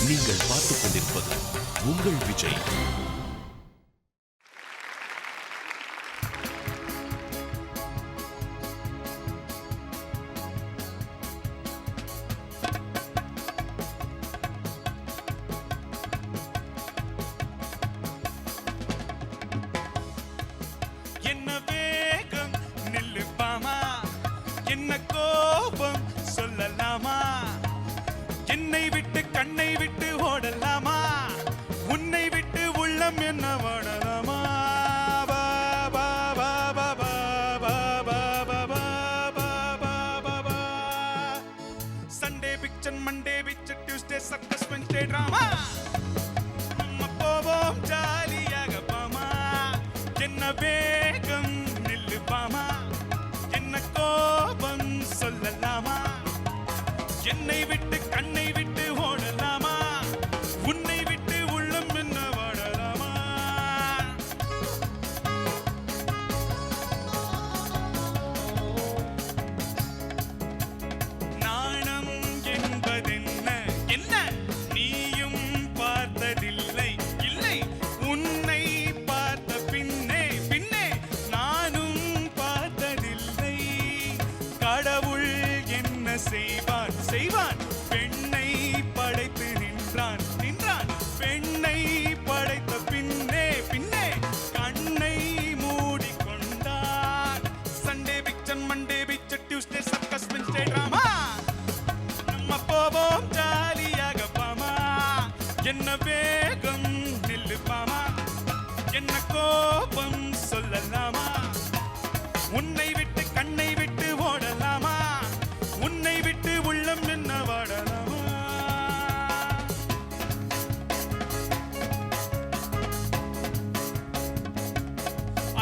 நீங்கள் பார்த்துக் கொண்டிருப்பது உங்கள் விஜய். என்ன வேகம் நில்லுப்பாமா, என்ன கோபம் சொல்லலாமா, என்னை விட்டு கண்ணை விட்டு ஓடலாமா, உன்னை விட்டு உள்ளம் என்ன ஓடலாமா. Sunday picture, Monday picture, Tuesday circus, Wednesday drama, நம்ம போவோம் ஜாலியாக பாமா. என்ன வேகம் நில்லுப்பாமா, என்ன கோபம் சொல்லலாமா, என்னை விட்டு கண்ணை விட்டு ஓடலாமா, உன்னை விட்டு உள்ளம் என்ன வாடலாமா. நாணம் என்பதென்ன, என்ன நீயும் பார்த்ததில்லை, இல்லை உன்னை பார்த்த பின்னே பின்னே நானும் பார்த்ததில்லை. கடவுள் என்ன செய்வான் செய்வான், பெண்ணை படைத்து நின்றான் நின்றான், பெண்ணை படைத்த பின்னே பின்னே கண்ணை மூடிக்கொண்டான். Sunday picture, Monday picture, Tuesday circus, Wednesday drama, நம்ம போவோம் ஜாலியாக பாமா. என்ன வேகம் நில்லுப்பாமா, என்ன கோபம் சொல்லலாமா, உன்னை விட்டு கண்ணை விட்டு ஓடலாமா, உன்னை விட்டு உள்ளம் என்ன வாடலாமா.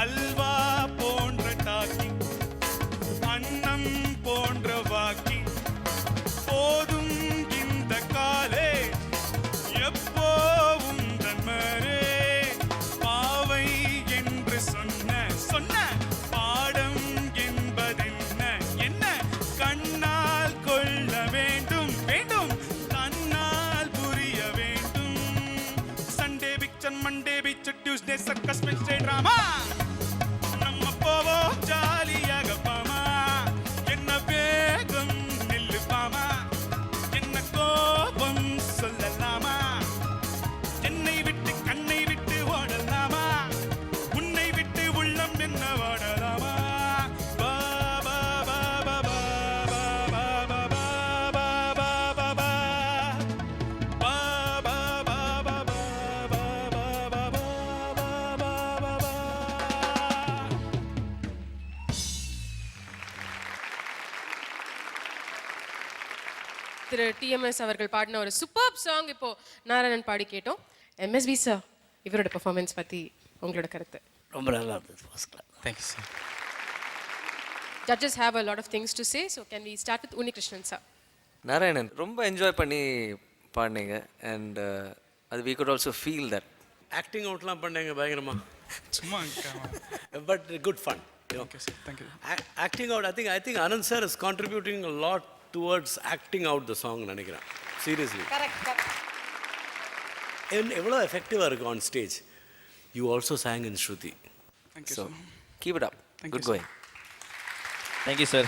அல்வா போன்ற டாக்கி, அன்னம் போன்ற வாக்கி, போதும் இந்த காலே எப்போவும் தன்மரே. பாவை என்று சொன்ன சொன்ன பாடம் என்பதென்ன, என்ன கண்ணால் கொள்ள வேண்டும் வேண்டும், தன்னால் புரிய வேண்டும். Sunday picture, Monday picture, Tuesday circus, Wednesday drama, நம்ம போவோம் ஜாலியாக பாமா. என்ன வேகம் நில்லுப்பாமா, என்ன கோபம் சொல்லலாமா, என்னை விட்டு கண்ணை விட்டு ஓடலாமா, உன்னை விட்டு உள்ளம் என்ன வாடலாமா. பா பா பா பா பா பா பா பா பா பா பா பா. பா பா பா பா பா பா பா பா பா பா. திரு டிஎம்எஸ் அவர்கள் பாடின ஒரு சூப்பர் சாங் இப்போ நாராயணன் பாடி கேட்டோம். எம்எஸ்வி சார், இவரோட பெர்ஃபார்மன்ஸ் பற்றி உங்களோட கருத்து? ரொம்ப நல்லா இருந்தது, first class. Thank you sir. Judges have a lot of things to say, so can we start with Unikrishnan sir? Narayanan ரொம்ப என்ஜாய் பண்ணி பாடினீங்க அண்ட் அது we good also feel that. Acting அவுட்லாம் பண்ணீங்க பயங்கரமா, சும்மா but good fun. Okay sir, thank you. Acting out, I think Anand sir is contributing a lot towards acting out the song நினைக்கிறேன். Seriously எவ்வளோ எஃபெக்டிவாக இருக்கு on stage. You also sang in Shruti. Thank you so sir. Keep it up, Thank you, good sir. Going. Thank you sir.